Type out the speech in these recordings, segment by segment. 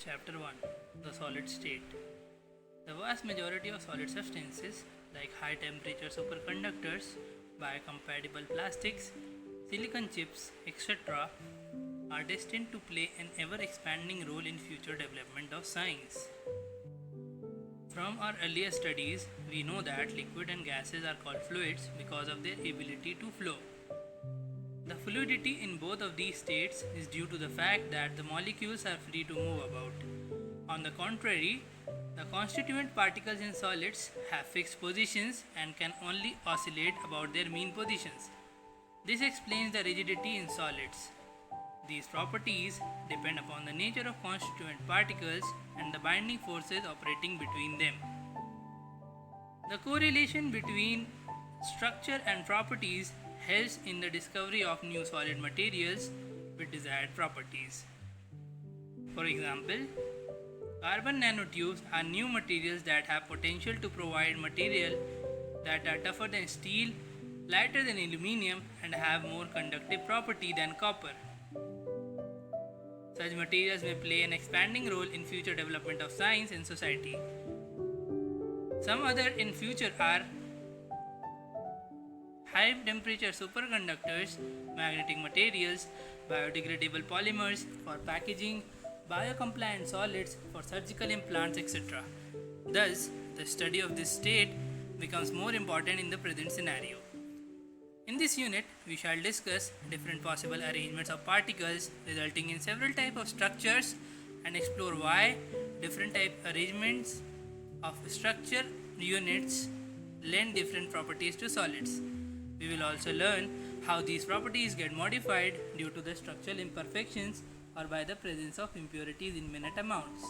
Chapter 1. The Solid State. The vast majority of solid substances, like high temperature superconductors, biocompatible plastics, silicon chips, etc., are destined to play an ever expanding role in future development of science. From our earlier studies, we know that liquid and gases are called fluids because of their ability to flow. The fluidity in both of these states is due to the fact that the molecules are free to move about. On the contrary, the constituent particles in solids have fixed positions and can only oscillate about their mean positions. This explains the rigidity in solids. These properties depend upon the nature of constituent particles and the binding forces operating between them. The correlation between structure and properties helps in the discovery of new solid materials with desired properties. For example, carbon nanotubes are new materials that have potential to provide material that are tougher than steel, lighter than aluminium, and have more conductive property than copper. Such materials may play an expanding role in future development of science and society. Some other in future are high temperature superconductors, magnetic materials, biodegradable polymers for packaging, biocompliant solids for surgical implants, etc. Thus, the study of this state becomes more important in the present scenario. In this unit, we shall discuss different possible arrangements of particles resulting in several types of structures and explore why different type arrangements of structure units lend different properties to solids. We will also learn how these properties get modified due to the structural imperfections or by the presence of impurities in minute amounts.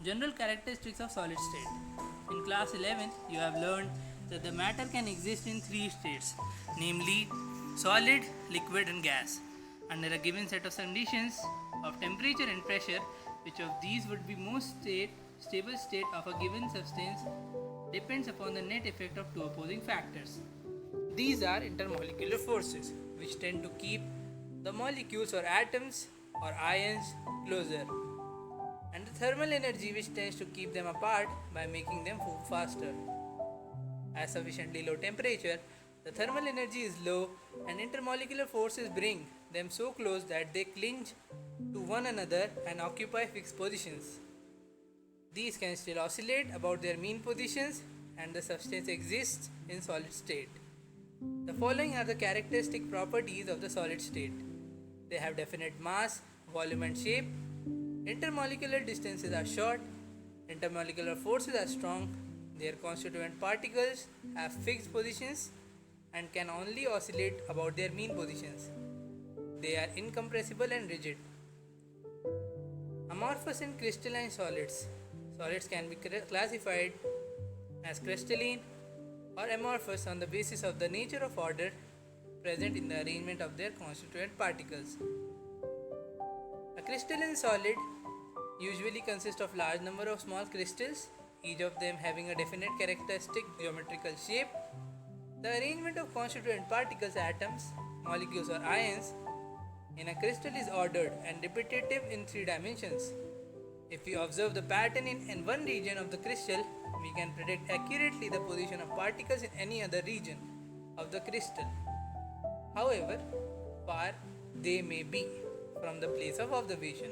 General characteristics of solid state. In class 11, you have learned that the matter can exist in three states, namely solid, liquid, and gas. Under a given set of conditions of temperature and pressure, which of these would be most stable state of a given substance depends upon the net effect of two opposing factors. These are intermolecular forces, which tend to keep the molecules or atoms or ions closer, and the thermal energy, which tends to keep them apart by making them move faster. At sufficiently low temperature, the thermal energy is low and intermolecular forces bring them so close that they cling to one another and occupy fixed positions. These can still oscillate about their mean positions and the substance exists in solid state. The following are the characteristic properties of the solid state. They have definite mass, volume and shape. Intermolecular distances are short. Intermolecular forces are strong. Their constituent particles have fixed positions and can only oscillate about their mean positions. They are incompressible and rigid. Amorphous and crystalline solids. Solids can be classified as crystalline or amorphous on the basis of the nature of order present in the arrangement of their constituent particles. A crystalline solid usually consists of large number of small crystals, each of them having a definite characteristic geometrical shape. The arrangement of constituent particles, atoms, molecules or ions in a crystal is ordered and repetitive in three dimensions. If we observe the pattern in one region of the crystal, we can predict accurately the position of particles in any other region of the crystal, however far they may be from the place of observation.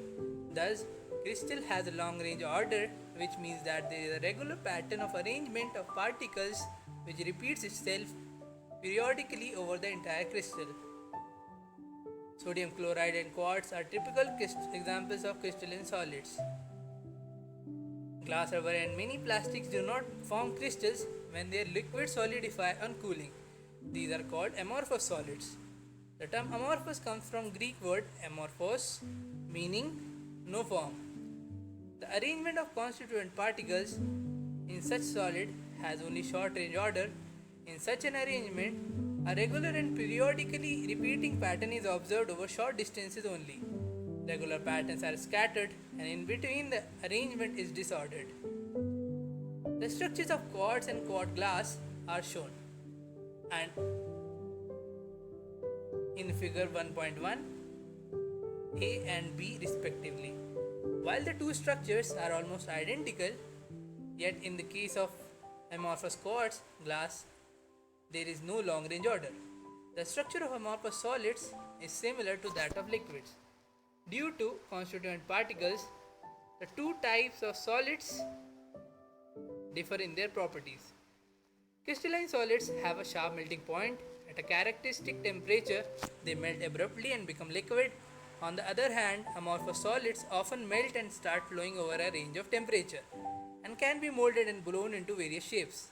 Thus, crystal has a long range order, which means that there is a regular pattern of arrangement of particles which repeats itself periodically over the entire crystal. Sodium chloride and quartz are typical examples of crystalline solids. Glass, rubber and many plastics do not form crystals when their liquids solidify on cooling. These are called amorphous solids. The term amorphous comes from Greek word amorphos, meaning no form. The arrangement of constituent particles in such solid has only short range order. In such an arrangement, a regular and periodically repeating pattern is observed over short distances only. Regular patterns are scattered and in between the arrangement is disordered. The structures of quartz and quart glass are shown, and in figure 1.1 A and B respectively. While the two structures are almost identical, yet in the case of amorphous quartz glass, there is no long range order. The structure of amorphous solids is similar to that of liquids. Due to constituent particles, the two types of solids differ in their properties. Crystalline solids have a sharp melting point. At a characteristic temperature, they melt abruptly and become liquid. On the other hand, amorphous solids often melt and start flowing over a range of temperature and can be molded and blown into various shapes.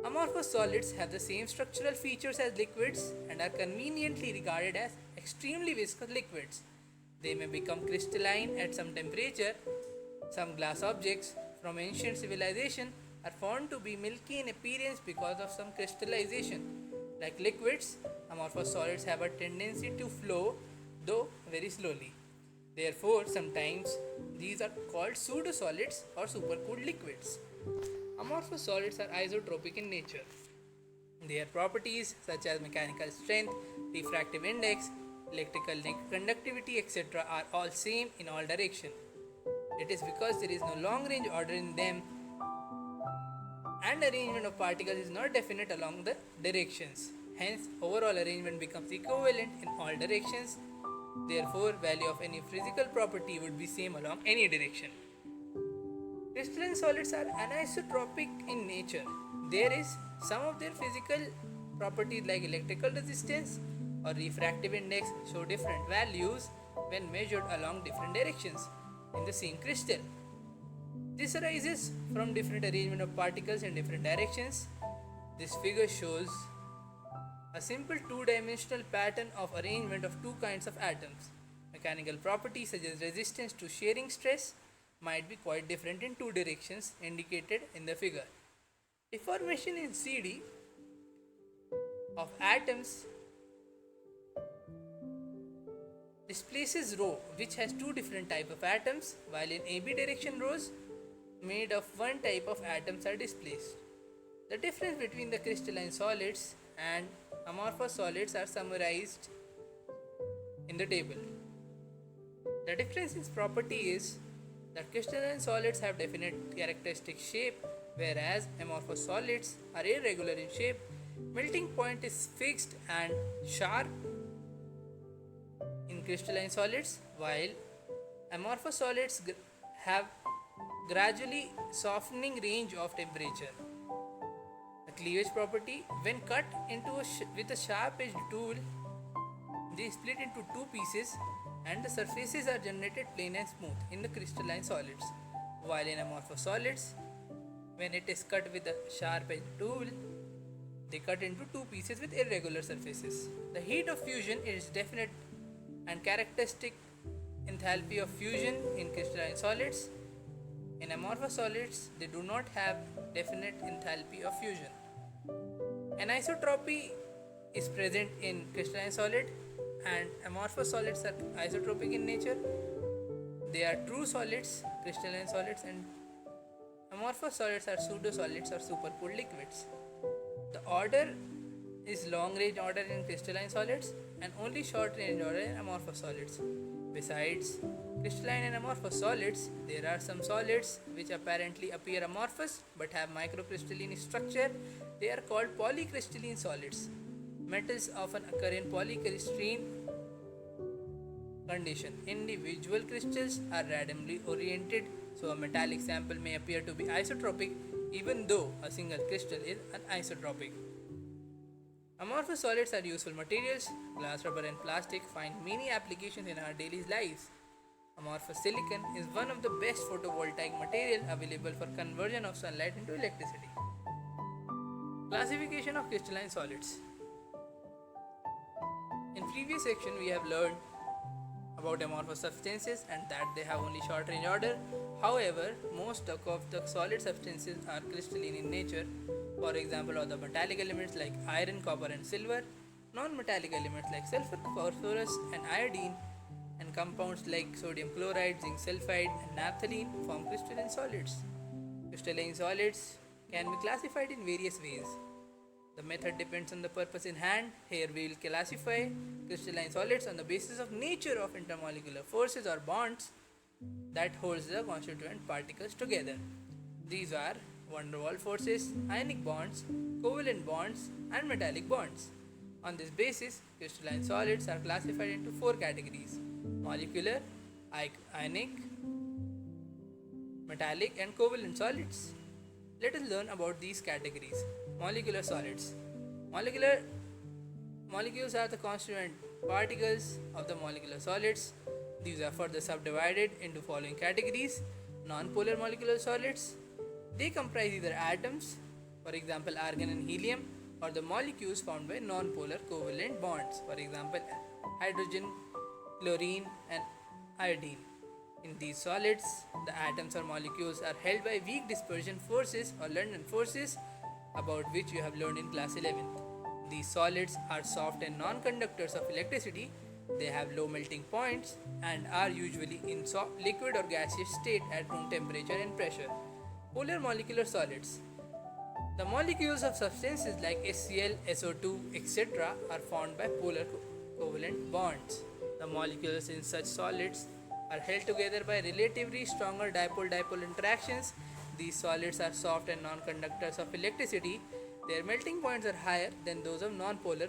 Amorphous solids have the same structural features as liquids and are conveniently regarded as extremely viscous liquids. They may become crystalline at some temperature. Some glass objects from ancient civilization are found to be milky in appearance because of some crystallization. Like liquids, amorphous solids have a tendency to flow, though very slowly. Therefore, sometimes these are called pseudo-solids or supercooled liquids. Amorphous solids are isotropic in nature. Their properties such as mechanical strength, refractive index, electrical conductivity, etc. are all same in all directions. It is because there is no long range order in them and arrangement of particles is not definite along the directions. Hence, overall arrangement becomes equivalent in all directions. Therefore, value of any physical property would be same along any direction. Crystalline solids are anisotropic in nature. There is some of their physical properties like electrical resistance or refractive index show different values when measured along different directions in the same crystal. This arises from different arrangement of particles in different directions. This figure shows a simple two-dimensional pattern of arrangement of two kinds of atoms. Mechanical properties such as resistance to shearing stress might be quite different in two directions indicated in the figure. Deformation in CD of atoms displaces rho, which has two different type of atoms, while in AB direction rows made of one type of atoms are displaced. The difference between the crystalline solids and amorphous solids are summarized in the table. The difference in property is that crystalline solids have definite characteristic shape, whereas amorphous solids are irregular in shape. Melting point is fixed and sharp in crystalline solids, while amorphous solids have gradually softening range of temperature. The cleavage property, when cut into with a sharp edged tool, they split into two pieces and the surfaces are generated plain and smooth in the crystalline solids, while in amorphous solids, when it is cut with a sharp edged tool, they cut into two pieces with irregular surfaces. The heat of fusion is definite and characteristic enthalpy of fusion in crystalline solids. In amorphous solids, they do not have definite enthalpy of fusion. Anisotropy is present in crystalline solid and amorphous solids are isotropic in nature. They are true solids, crystalline solids, and amorphous solids are pseudo-solids or supercooled liquids. The order is long range order in crystalline solids and only short range order in amorphous solids. Besides crystalline and amorphous solids, there are some solids which apparently appear amorphous but have microcrystalline structure. They are called polycrystalline solids. Metals often occur in polycrystalline condition. Individual crystals are randomly oriented, so a metallic sample may appear to be isotropic even though a single crystal is anisotropic. Amorphous solids are useful materials. Glass, rubber, and plastic find many applications in our daily lives. Amorphous silicon is one of the best photovoltaic material available for conversion of sunlight into electricity. Classification of crystalline solids. In previous section we have learned about amorphous substances and that they have only short range order. However, most of the solid substances are crystalline in nature. For example, all the metallic elements like iron, copper and silver, non-metallic elements like sulfur, phosphorus and iodine, and compounds like sodium chloride, zinc sulfide and naphthalene form crystalline solids. Crystalline solids can be classified in various ways. The method depends on the purpose in hand. Here we will classify crystalline solids on the basis of nature of intermolecular forces or bonds that holds the constituent particles together. These are van der Waals forces, ionic bonds, covalent bonds, and metallic bonds. On this basis, crystalline solids are classified into four categories: molecular, ionic, metallic, and covalent solids. Let us learn about these categories. Molecular solids. Molecules are the constituent particles of the molecular solids. These are further subdivided into following categories: non-polar molecular solids. They comprise either atoms, for example argon and helium, or the molecules found by non-polar covalent bonds, for example hydrogen, chlorine, and iodine. In these solids, the atoms or molecules are held by weak dispersion forces or London forces, about which you have learned in class 11th. These solids are soft and non-conductors of electricity. They have low melting points and are usually in liquid or gaseous state at room temperature and pressure. Polar molecular solids. The molecules of substances like HCl, SO2, etc. are formed by polar covalent bonds. The molecules in such solids are held together by relatively stronger dipole-dipole interactions. These solids are soft and non-conductors of electricity. Their melting points are higher than those of non-polar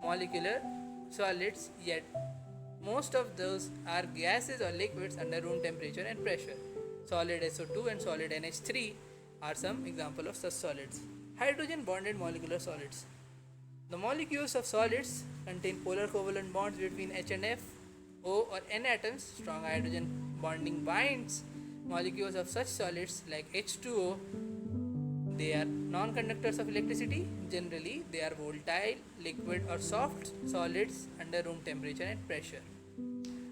molecular solids, yet most of those are gases or liquids under room temperature and pressure. Solid SO2 and solid NH3 are some examples of such solids. Hydrogen bonded molecular solids. The molecules of solids contain polar covalent bonds between H and F, O or N atoms. Strong hydrogen bonding binds molecules of such solids like H2O. They are non-conductors of electricity. Generally, they are volatile, liquid or soft solids under room temperature and pressure.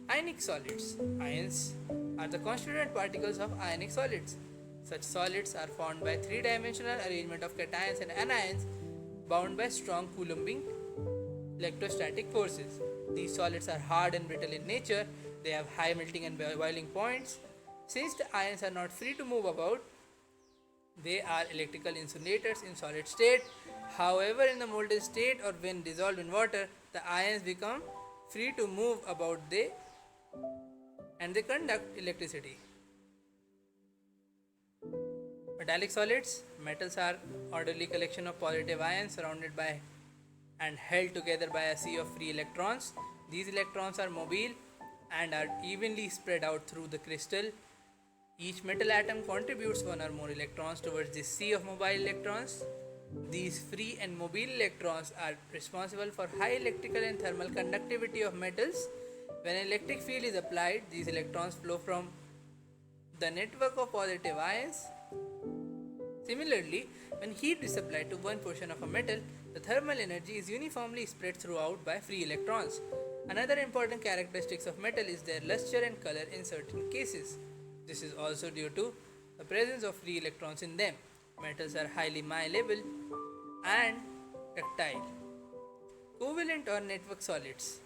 Ionic solids. Ions are the constituent particles of ionic solids. Such solids are formed by three-dimensional arrangement of cations and anions bound by strong Coulombic electrostatic forces. These solids are hard and brittle in nature. They have high melting and boiling points. Since the ions are not free to move about, they are electrical insulators in solid state. However, in the molten state or when dissolved in water, the ions become free to move about and they conduct electricity. Metallic solids. Metals are orderly collection of positive ions surrounded by and held together by a sea of free electrons. These electrons are mobile and are evenly spread out through the crystal. Each metal atom contributes one or more electrons towards this sea of mobile electrons. These free and mobile electrons are responsible for high electrical and thermal conductivity of metals. When an electric field is applied, these electrons flow from the network of positive ions. Similarly, when heat is applied to one portion of a metal, the thermal energy is uniformly spread throughout by free electrons. Another important characteristic of metal is their luster and color in certain cases. This is also due to the presence of free electrons in them. Metals are highly malleable and ductile. Covalent or network solids.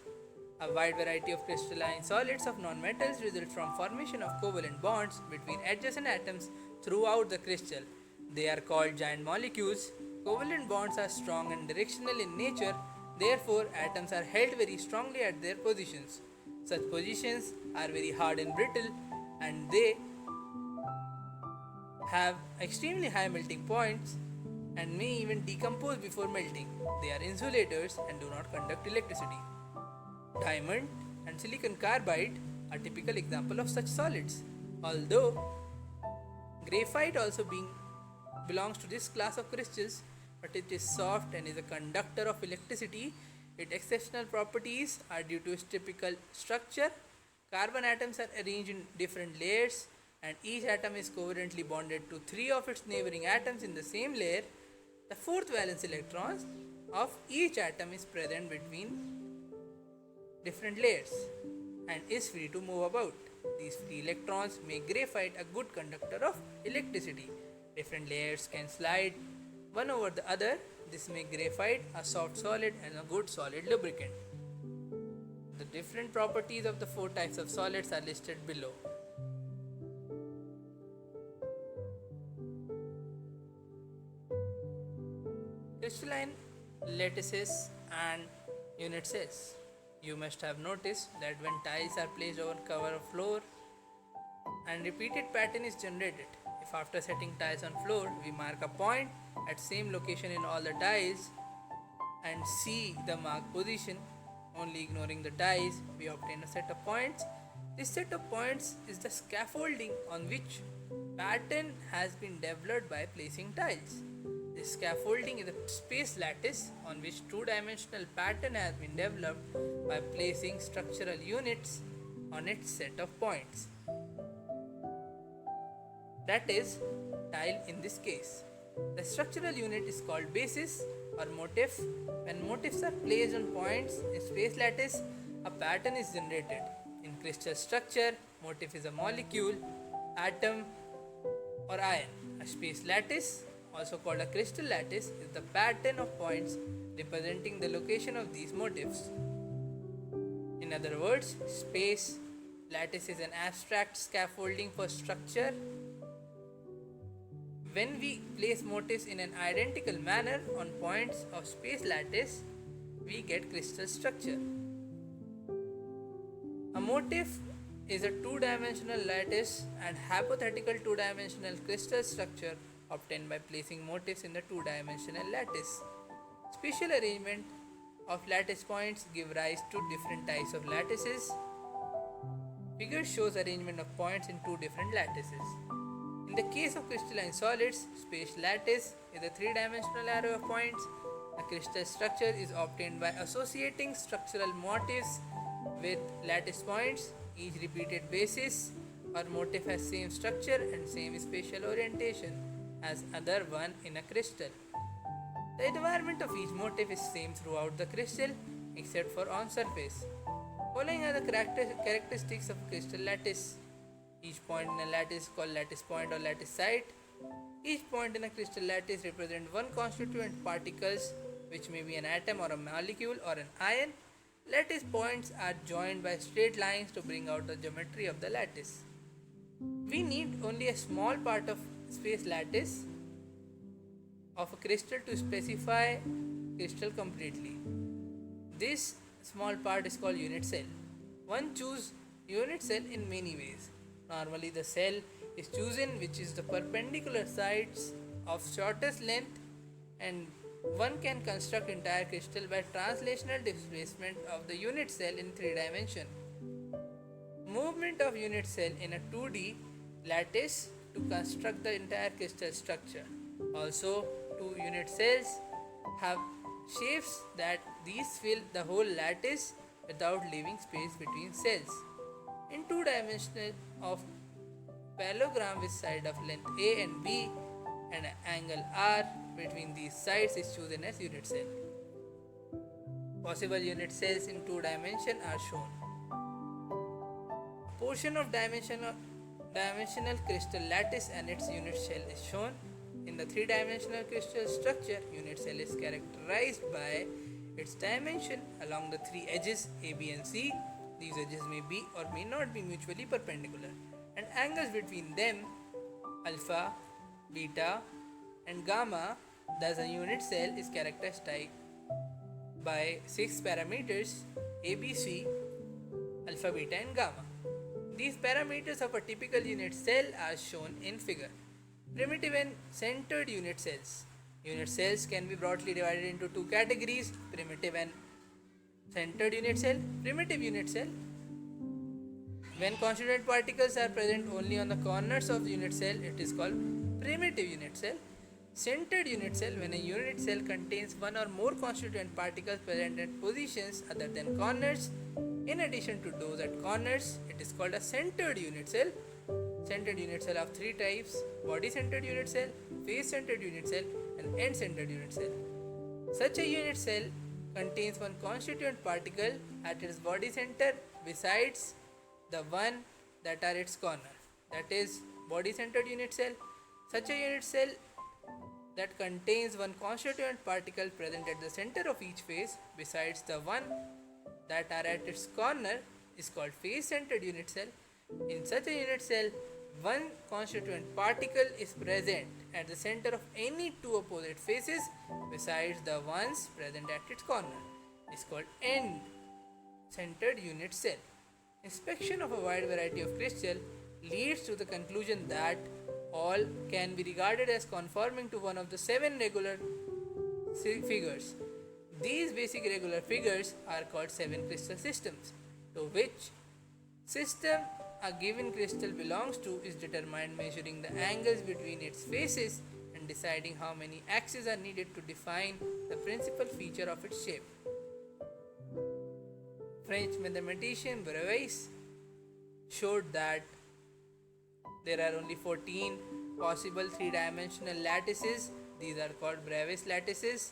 A wide variety of crystalline solids of nonmetals result from formation of covalent bonds between adjacent atoms throughout the crystal. They are called giant molecules. Covalent bonds are strong and directional in nature. Therefore, atoms are held very strongly at their positions. Such positions are very hard and brittle, and they have extremely high melting points and may even decompose before melting. They are insulators and do not conduct electricity. Diamond and silicon carbide are typical examples of such solids. Although graphite also belongs to this class of crystals, but it is soft and is a conductor of electricity. Its exceptional properties are due to its typical structure. Carbon atoms are arranged in different layers, and each atom is covalently bonded to three of its neighboring atoms in the same layer. The fourth valence electrons of each atom is present between different layers and is free to move about. These free electrons make graphite a good conductor of electricity. Different layers can slide one over the other. This makes graphite a soft solid and a good solid lubricant. The different properties of the four types of solids are listed below. Crystalline lattices and unit cells. You must have noticed that when tiles are placed over cover of floor and repeated pattern is generated. If after setting tiles on floor we mark a point at same location in all the tiles and see the marked position, only ignoring the tiles, we obtain a set of points. This set of points is the scaffolding on which pattern has been developed by placing tiles. This scaffolding is a space lattice on which two-dimensional pattern has been developed by placing structural units on its set of points. That is, tile in this case. The structural unit is called basis or motif. When motifs are placed on points in space lattice, a pattern is generated. In crystal structure, motif is a molecule, atom, or ion. A space lattice, also called a crystal lattice, is the pattern of points representing the location of these motifs. In other words, space lattice is an abstract scaffolding for structure. When we place motifs in an identical manner on points of space lattice, we get crystal structure. A motif is a two-dimensional lattice and hypothetical two-dimensional crystal structure obtained by placing motifs in the two-dimensional lattice. Spatial arrangement of lattice points give rise to different types of lattices. Figure shows arrangement of points in two different lattices. In the case of crystalline solids, space lattice is a three-dimensional array of points. A crystal structure is obtained by associating structural motifs with lattice points. Each repeated basis or motif has same structure and same spatial orientation as other one in a crystal. The environment of each motif is same throughout the crystal except for on surface. Following are the characteristics of crystal lattice. Each point in a lattice is called lattice point or lattice site. Each point in a crystal lattice represents one constituent particles, which may be an atom or a molecule or an ion. Lattice points are joined by straight lines to bring out the geometry of the lattice. We need only a small part of space lattice of a crystal to specify crystal completely. This small part is called unit cell. One chooses unit cell in many ways. Normally the cell is chosen which is the perpendicular sides of shortest length, and one can construct entire crystal by translational displacement of the unit cell in 3 dimension. Movement of unit cell in a 2D lattice to construct the entire crystal structure. Also, two unit cells have shapes that these fill the whole lattice without leaving space between cells. In 2 dimensional of parallelogram with side of length A and B and an angle R between these sides is chosen as unit cell. Possible unit cells in 2 dimension are shown. A portion of dimensional crystal lattice and its unit cell is shown. In the 3-dimensional crystal structure, unit cell is characterized by its dimension along the 3 edges A, B and C. These edges may be or may not be mutually perpendicular, and angles between them, alpha, beta and gamma. Thus a unit cell is characterized by 6 parameters A, B, C, alpha, beta and gamma. These parameters of a typical unit cell are shown in figure. Primitive and centered unit cells. Unit cells can be broadly divided into 2 categories: primitive and centered unit cell. Primitive unit cell, when constituent particles are present only on the corners of the unit cell, it is called primitive unit cell. Centered unit cell, when a unit cell contains one or more constituent particles present at positions other than corners in addition to those at corners, it is called a centered unit cell. Centered unit cell of 3 types: body centered unit cell, face centered unit cell and end centered unit cell. Such a unit cell contains one constituent particle at its body center besides the one that are its corner, that is body centered unit cell. Such a unit cell that contains one constituent particle present at the center of each face besides the one that are at its corner is called face centered unit cell. In such a unit cell, One constituent particle is present at the center of any two opposite faces besides the ones present at its corner. It's called end centered unit cell. Inspection of a wide variety of crystals leads to the conclusion that all can be regarded as conforming to one of the seven regular figures. These basic regular figures are called seven crystal systems, to which system a given crystal belongs to is determined measuring the angles between its faces and deciding how many axes are needed to define the principal feature of its shape. French mathematician Bravais showed that there are only 14 possible three-dimensional lattices. These are called Bravais lattices.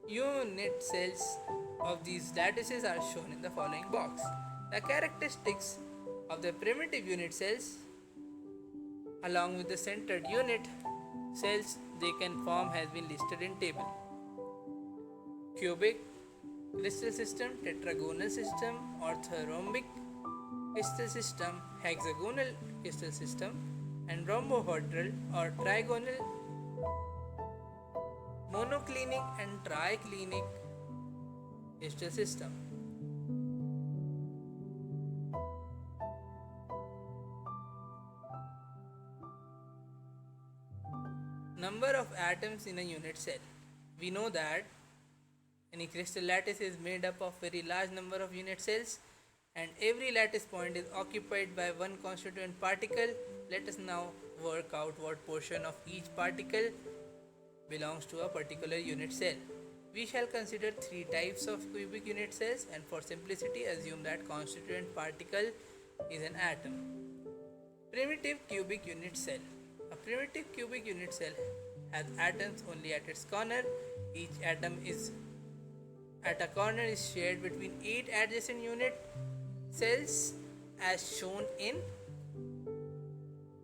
Unit cells of these lattices are shown in the following box. The characteristics of the primitive unit cells along with the centered unit cells they can form has been listed in table. Cubic crystal system, tetragonal system, orthorhombic crystal system, hexagonal crystal system, and rhombohedral or trigonal, monoclinic and triclinic crystal system. Number of atoms in a unit cell. We know that any crystal lattice is made up of very large number of unit cells and every lattice point is occupied by one constituent particle. Let us now work out what portion of each particle belongs to a particular unit cell. We shall consider three types of cubic unit cells and for simplicity assume that constituent particle is an atom. Primitive cubic unit cell. A primitive cubic unit cell has atoms only at its corner. Each atom is at a corner is shared between 8 adjacent unit cells as shown in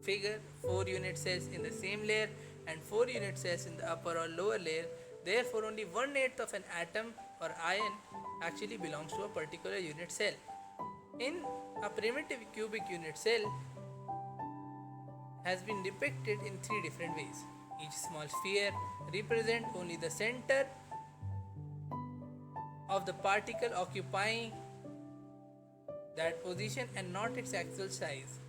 figure. 4 unit cells in the same layer and 4 unit cells in the upper or lower layer. Therefore, only 1/8 of an atom or ion actually belongs to a particular unit cell. In a primitive cubic unit cell has been depicted in 3 different ways. Each small sphere represents only the center of the particle occupying that position and not its actual size.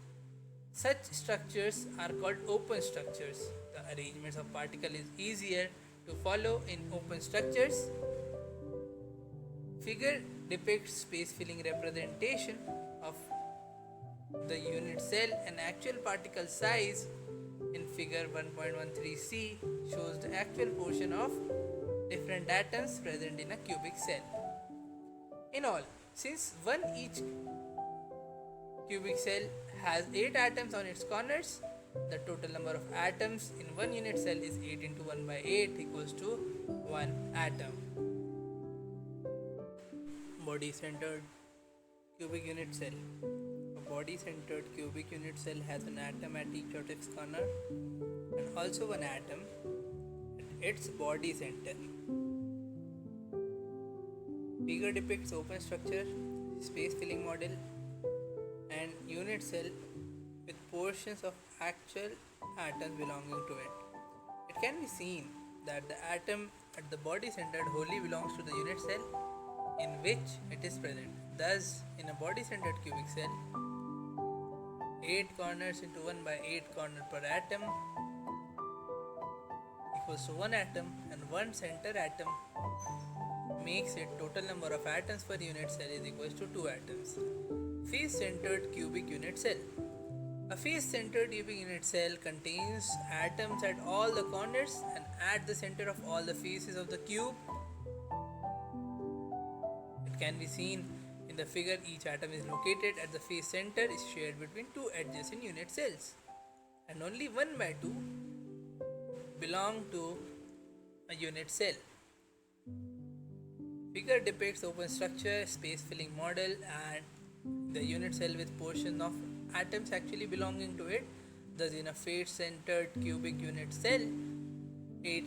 Such structures are called open structures. The arrangements of particle is easier to follow in open structures. Figure depicts space filling representation of the unit cell and actual particle size in figure 1.13c shows the actual portion of different atoms present in a cubic cell. In all, since one each cubic cell has 8 atoms on its corners, the total number of atoms in one unit cell is 8 into 1 by 8 equals to 1 atom. Body centered cubic unit cell. A body centered cubic unit cell has an atom at each of its corner and also an atom at its body center. Figure depicts open structure, space filling model, and unit cell with portions of actual atoms belonging to it. It can be seen that the atom at the body center wholly belongs to the unit cell in which it is present. Thus, in a body centered cubic cell, 8 corners into 1 by 8 corner per atom equals to 1 atom, and 1 center atom makes it total number of atoms per unit cell is equals to 2 atoms. Face-centered cubic unit cell. A face-centered cubic unit cell contains atoms at all the corners and at the center of all the faces of the cube. It can be seen in the figure each atom is located at the face center is shared between 2 adjacent unit cells and only 1 by 2 belong to a unit cell. Figure depicts open structure, space filling model and the unit cell with portion of atoms actually belonging to it. Thus, in a face-centered cubic unit cell, 8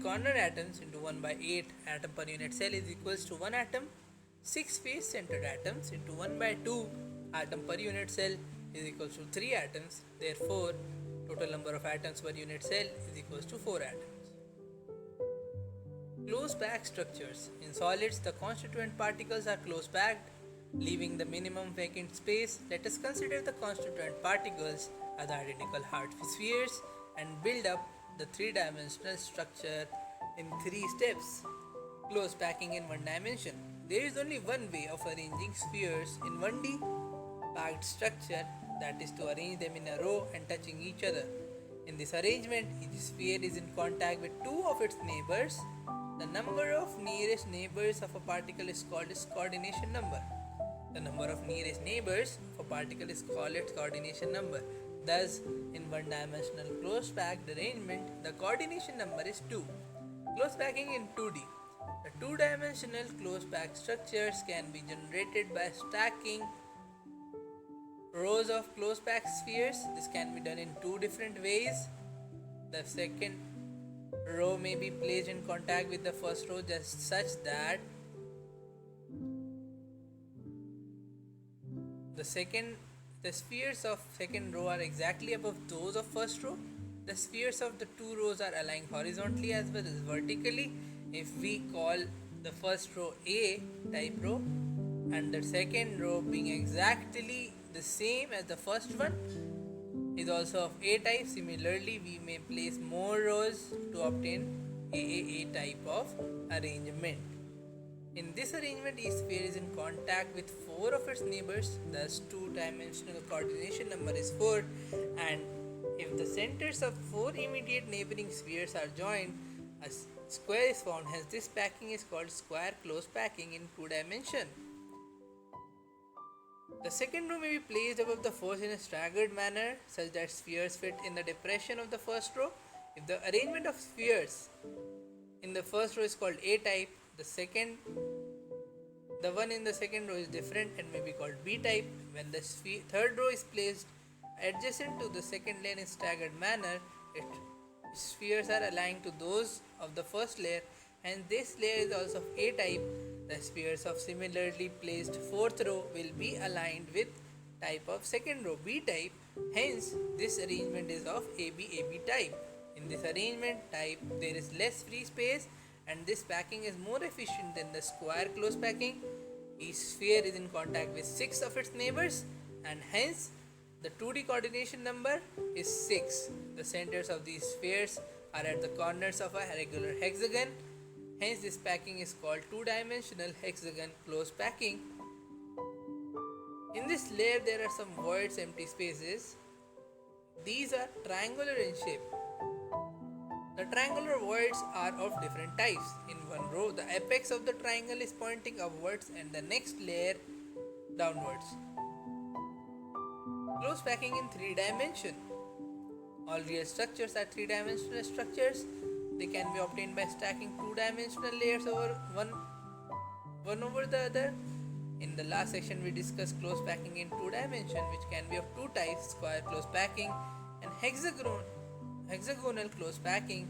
corner atoms into 1 by 8 atom per unit cell is equals to 1 atom. 6 face-centered atoms into 1 by 2 atom per unit cell is equals to 3 atoms. Therefore, total number of atoms per unit cell is equals to 4 atoms. Close packed structures. In solids, the constituent particles are close packed, leaving the minimum vacant space. Let us consider the constituent particles as identical hard spheres and build up the three-dimensional structure in 3 steps. Close packing in one dimension. There is only one way of arranging spheres in 1D packed structure, that is to arrange them in a row and touching each other. In this arrangement, each sphere is in contact with two of its neighbors. The number of nearest neighbors of a particle is called its coordination number. The number of nearest neighbors of a particle is called its coordination number. Thus, in one-dimensional close-packed arrangement, the coordination number is 2. Close packing in 2D. The two-dimensional close-packed structures can be generated by stacking rows of close-packed spheres. This can be done in two different ways. The second row may be placed in contact with the first row just such that the spheres of second row are exactly above those of first row. The spheres of the two rows are aligned horizontally as well as vertically. If we call the first row A type row and the second row being exactly the same as the first one is also of A type, similarly we may place more rows to obtain A type of arrangement. In this arrangement, each sphere is in contact with 4 of its neighbors, thus two-dimensional coordination number is 4, and if the centers of 4 immediate neighboring spheres are joined, a square is formed. Hence, this packing is called square close packing in 2 dimension. The second row may be placed above the first in a staggered manner such that spheres fit in the depression of the first row. If the arrangement of spheres in the first row is called A type, the one in the second row is different and may be called B type. When the third row is placed adjacent to the second layer in staggered manner, its spheres are aligned to those of the first layer, and this layer is also of A type. The spheres of similarly placed fourth row will be aligned with type of second row B type. Hence, this arrangement is of AB type. In this arrangement type, there is less free space, and this packing is more efficient than the square close packing. Each sphere is in contact with 6 of its neighbors, and hence the 2D coordination number is 6. The centers of these spheres are at the corners of a regular hexagon. Hence, this packing is called two-dimensional hexagon close packing. In this layer, there are some voids, empty spaces. These are triangular in shape. The triangular voids are of different types. In one row, the apex of the triangle is pointing upwards and the next layer downwards. Close packing in 3 dimension. All real structures are 3-dimensional structures. They can be obtained by stacking 2-dimensional layers over one over the other. In the last section, we discussed close packing in 2 dimension, which can be of 2 types: square close packing and hexagonal close packing.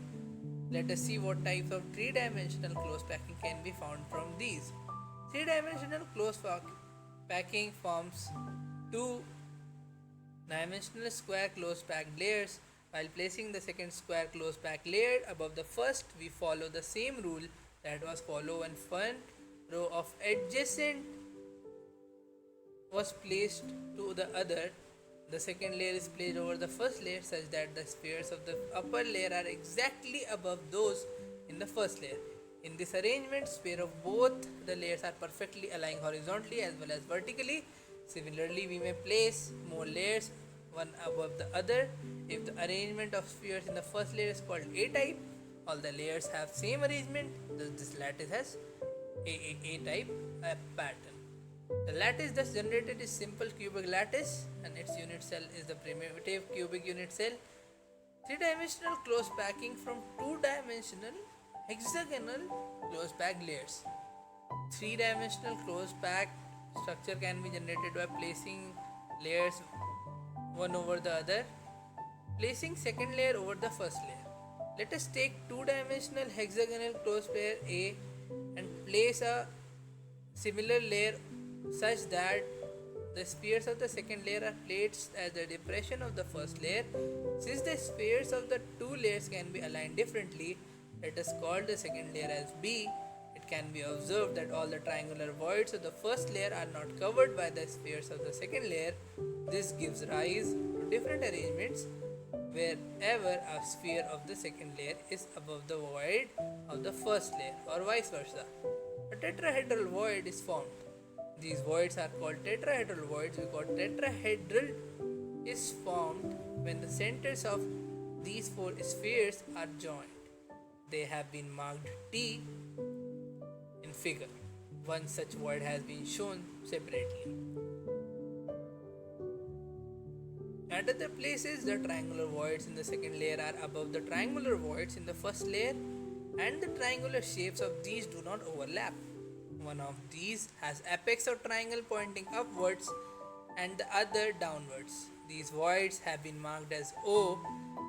Let us see what types of 3-dimensional close packing can be found from these. 3-dimensional close packing forms 2-dimensional square close packed layers. While placing the second square close packed layer above the first, we follow the same rule that was followed when front row of adjacent was placed to the other. The second layer is placed over the first layer such that the spheres of the upper layer are exactly above those in the first layer. In this arrangement, spheres of both the layers are perfectly aligned horizontally as well as vertically. Similarly, we may place more layers one above the other. If the arrangement of spheres in the first layer is called A type, all the layers have same arrangement. Thus, this lattice has A type pattern. The lattice thus generated is simple cubic lattice, and its unit cell is the primitive cubic unit cell. 3-dimensional close packing from 2-dimensional hexagonal close packed layers. 3-dimensional close packed structure can be generated by placing layers one over the other, placing second layer over the first layer. Let us take 2-dimensional hexagonal close pair A and place a similar layer such that The spheres of the second layer are placed as the depression of the first layer. Since the spheres of the two layers can be aligned differently, let us call the second layer as B. It can be observed that all the triangular voids of the first layer are not covered by the spheres of the second layer. This gives rise to different arrangements wherever a sphere of the second layer is above the void of the first layer, or vice versa. A tetrahedral void is formed. These voids are called tetrahedral voids because tetrahedral is formed when the centers of these four spheres are joined. They have been marked T in figure. One such void has been shown separately. At other places, the triangular voids in the second layer are above the triangular voids in the first layer, and the triangular shapes of these do not overlap. One of these has apex of triangle pointing upwards and the other downwards. These voids have been marked as O.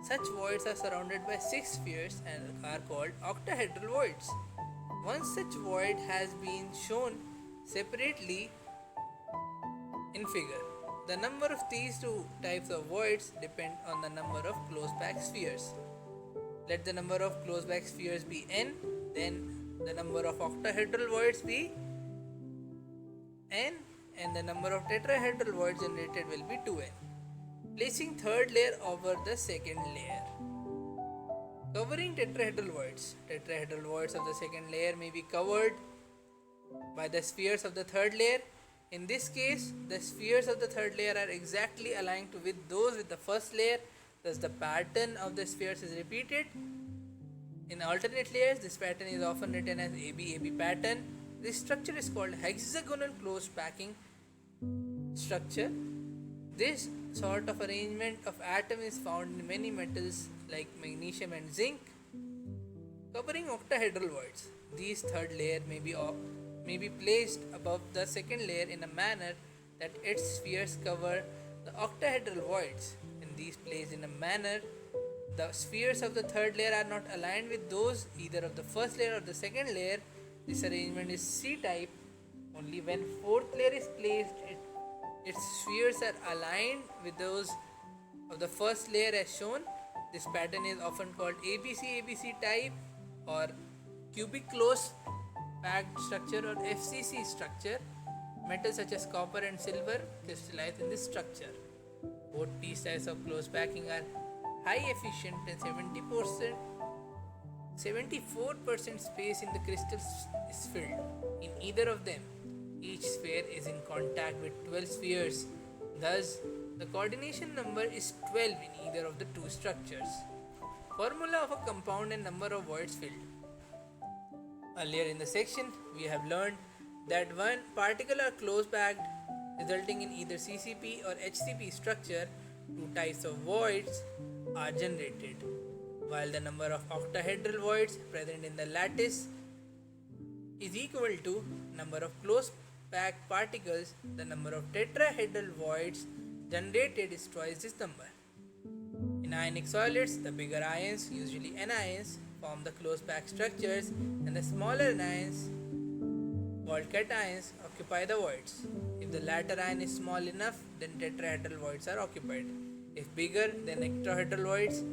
Such voids are surrounded by 6 spheres and are called octahedral voids. One such void has been shown separately in figure. The number of these two types of voids depend on the number of closed back spheres. Let the number of closed back spheres be n, then the number of octahedral voids be n, and the number of tetrahedral voids generated will be 2n. Placing third layer over the second layer. Covering tetrahedral voids. Tetrahedral voids of the second layer may be covered by the spheres of the third layer. In this case, the spheres of the third layer are exactly aligned with those with the first layer, thus the pattern of the spheres is repeated. In alternate layers, this pattern is often written as AB-AB pattern. This structure is called hexagonal closed packing structure. This sort of arrangement of atom is found in many metals like magnesium and zinc. Covering octahedral voids. These third layer may be placed above the second layer in a manner that its spheres cover the octahedral voids. In these placed in a manner, the spheres of the third layer are not aligned with those either of the first layer or the second layer. This arrangement is C-type. Only when fourth layer is placed, its spheres are aligned with those of the first layer as shown. This pattern is often called ABC type or cubic close packed structure or FCC structure. Metals such as copper and silver crystallize in this structure. Both these types of close packing are high efficient and 74% space in the crystals is filled. In either of them, each sphere is in contact with 12 spheres. Thus, the coordination number is 12 in either of the two structures. Formula of a compound and number of voids filled. Earlier in the section, we have learned that when particles are close packed, resulting in either CCP or HCP structure, two types of voids are generated. While the number of octahedral voids present in the lattice is equal to number of close packed particles, the number of tetrahedral voids generated is twice this number. In ionic solids, the bigger ions, usually anions, form the close packed structures, and the smaller ions, called cations, occupy the voids. If the latter ion is small enough, then tetrahedral voids are occupied. If bigger, then octahedral voids.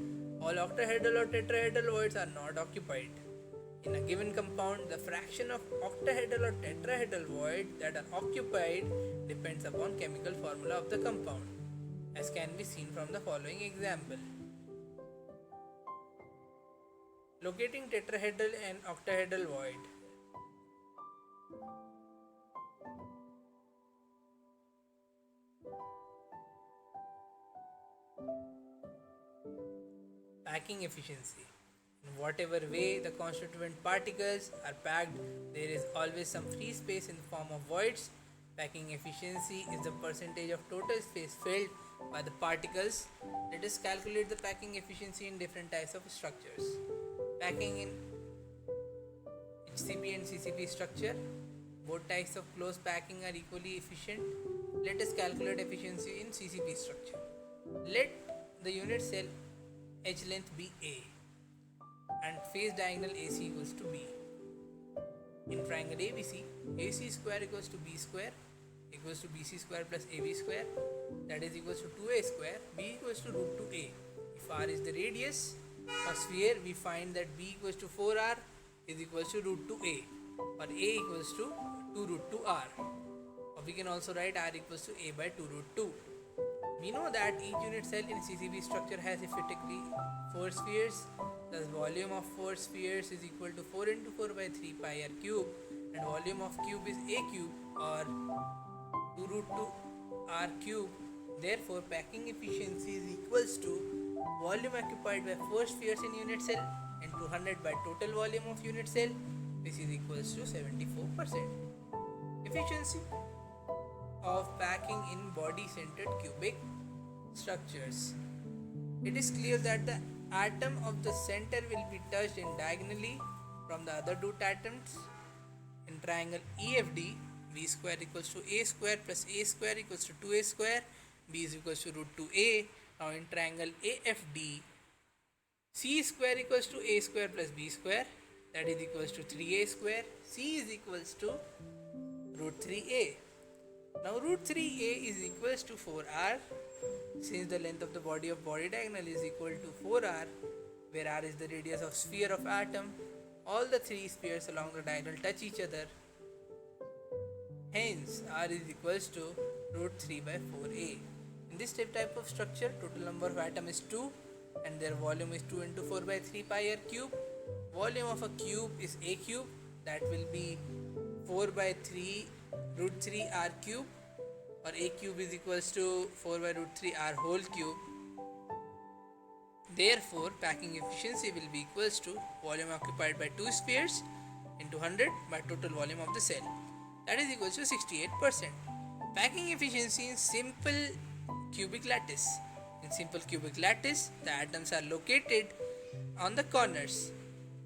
All octahedral or tetrahedral voids are not occupied. In a given compound, the fraction of octahedral or tetrahedral voids that are occupied depends upon chemical formula of the compound, as can be seen from the following example. Locating tetrahedral and octahedral void. Packing efficiency. In whatever way the constituent particles are packed, there is always some free space in the form of voids. Packing efficiency is the percentage of total space filled by the particles. Let us calculate the packing efficiency in different types of structures. Packing in HCP and CCP structure. Both types of close packing are equally efficient. Let us calculate efficiency in CCP structure. Let the unit cell H length be A and face diagonal AC equals to B. In triangle ABC, AC square equals to B square equals to BC square plus AB square, that is equals to 2A square. B equals to root 2A. If R is the radius of sphere, we find that B equals to 4R is equals to root 2A, or A equals to 2 root 2R. Or we can also write R equals to A by 2 root 2. We know that each unit cell in CCP structure has effectively 4 spheres. Thus volume of 4 spheres is equal to 4 into 4 by 3 pi r cube, and volume of cube is A cube, or 2 root 2 r cube. Therefore packing efficiency is equals to volume occupied by 4 spheres in unit cell into 100 by total volume of unit cell, which is equals to 74%. Efficiency of packing in body-centered cubic structures. It is clear that the atom of the center will be touched in diagonally from the other two atoms. In triangle EFD, B square equals to A square plus A square equals to 2A square, B is equals to root 2A. Now in triangle AFD, C square equals to A square plus B square, that is equals to 3A square. C is equals to root 3A. Now root 3A is equals to 4R. Since the length of the body of body diagonal is equal to 4R, where R is the radius of sphere of atom, all the three spheres along the diagonal touch each other. Hence R is equals to root 3 by 4A. In this type of structure, total number of atoms is 2 and their volume is 2 into 4 by 3 pi r cube. Volume of a cube is A cube, that will be 4 by 3 root 3 r cube, or A cube is equals to 4 by root 3 r whole cube. Therefore packing efficiency will be equals to volume occupied by 2 spheres into 100 by total volume of the cell, that is equals to 68%. Packing efficiency in simple cubic lattice. In simple cubic lattice, the atoms are located on the corners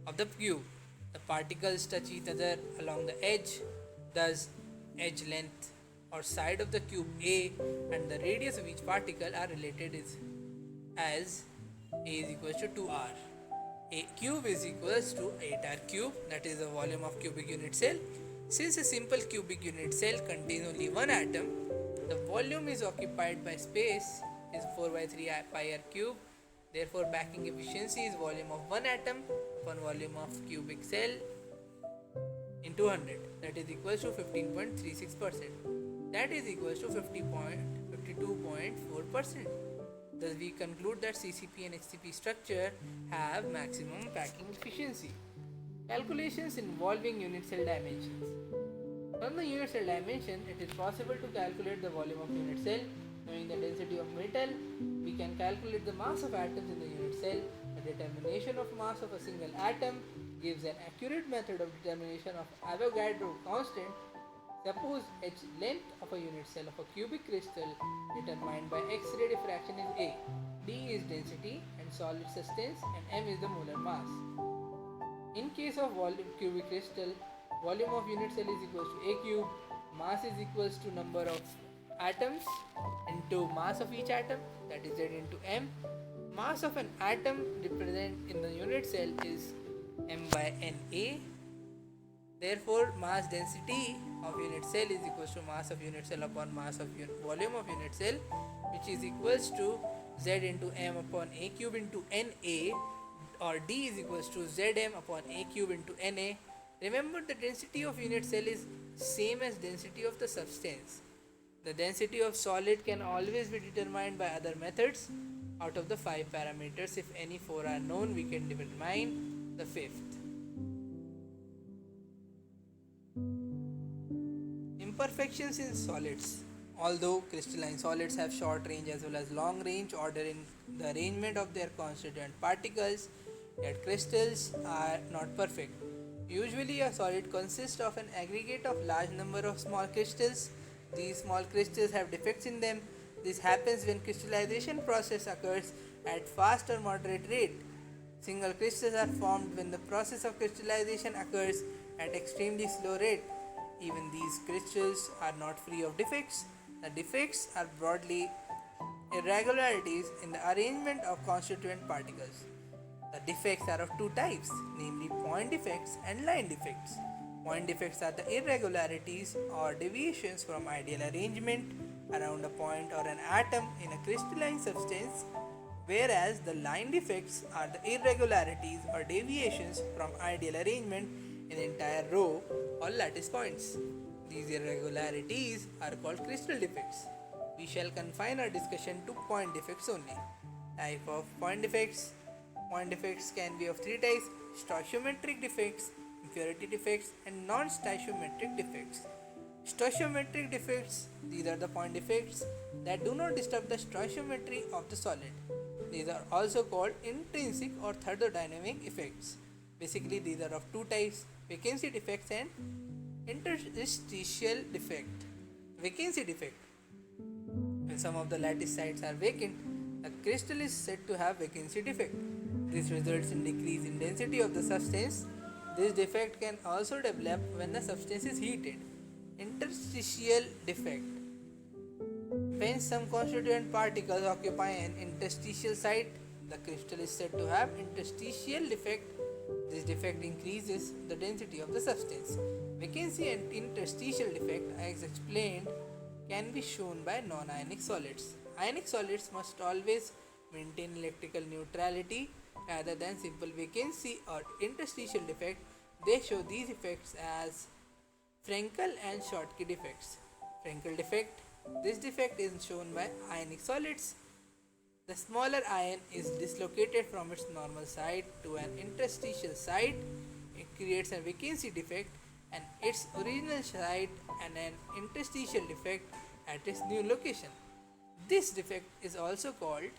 of the cube. The particles touch each other along the edge, thus edge length or side of the cube A and the radius of each particle are related as A is equals to 2R. A cube is equals to 8R cube, that is the volume of cubic unit cell. Since a simple cubic unit cell contains only one atom, the volume is occupied by space is 4 by 3 pi r cube. Therefore packing efficiency is volume of one atom upon volume of cubic cell into 100, that is equals to 15.36%, that is equals to 52.4%. Thus we conclude that CCP and HCP structure have maximum packing efficiency. Calculations involving unit cell dimensions. From the unit cell dimension, it is possible to calculate the volume of unit cell. Knowing the density of metal, we can calculate the mass of atoms in the unit cell. The determination of mass of a single atom gives an accurate method of determination of Avogadro constant. Suppose H length of a unit cell of a cubic crystal determined by X-ray diffraction is A, D is density and solid substance, and M is the molar mass. In case of cubic crystal, volume of unit cell is equals to A cube, mass is equals to number of atoms into mass of each atom, that is Z into M. Mass of an atom represented in the unit cell is M by NA. Therefore mass density of unit cell is equals to mass of unit cell upon mass of volume of unit cell, which is equals to Z into M upon A cube into NA, or D is equals to Zm upon A cube into Na. Remember, the density of unit cell is same as density of the substance. The density of solid can always be determined by other methods. Out of the 5 parameters, if any 4 are known, we can determine the 5th. Imperfections in solids. Although crystalline solids have short range as well as long range order in the arrangement of their constituent particles, yet crystals are not perfect. Usually a solid consists of an aggregate of large number of small crystals. These small crystals have defects in them. This happens when crystallization process occurs at fast or moderate rate. Single crystals are formed when the process of crystallization occurs at extremely slow rate. Even these crystals are not free of defects. The defects are broadly irregularities in the arrangement of constituent particles. The defects are of two types, namely point defects and line defects. Point defects are the irregularities or deviations from ideal arrangement around a point or an atom in a crystalline substance, whereas the line defects are the irregularities or deviations from ideal arrangement in the entire row or lattice points. These irregularities are called crystal defects. We shall confine our discussion to point defects only. Type of point defects. Point defects can be of three types: stoichiometric defects, impurity defects, and non-stoichiometric defects. Stoichiometric defects, these are the point defects that do not disturb the stoichiometry of the solid. These are also called intrinsic or thermodynamic effects. Basically, these are of two types: vacancy defects and interstitial defect. Vacancy defect: when some of the lattice sites are vacant, the crystal is said to have vacancy defect. This results in decrease in density of the substance. This defect can also develop when the substance is heated. Interstitial defect: when some constituent particles occupy an interstitial site, the crystal is said to have interstitial defect. This defect increases the density of the substance. Vacancy and interstitial defect, as explained, can be shown by non-ionic solids. Ionic solids must always maintain electrical neutrality rather than simple vacancy or interstitial defect. They show these effects as Frenkel and Schottky defects. Frenkel defect: this defect is shown by ionic solids. The smaller ion is dislocated from its normal site to an interstitial site. It creates a vacancy defect and its original site and an interstitial defect at its new location. This defect is also called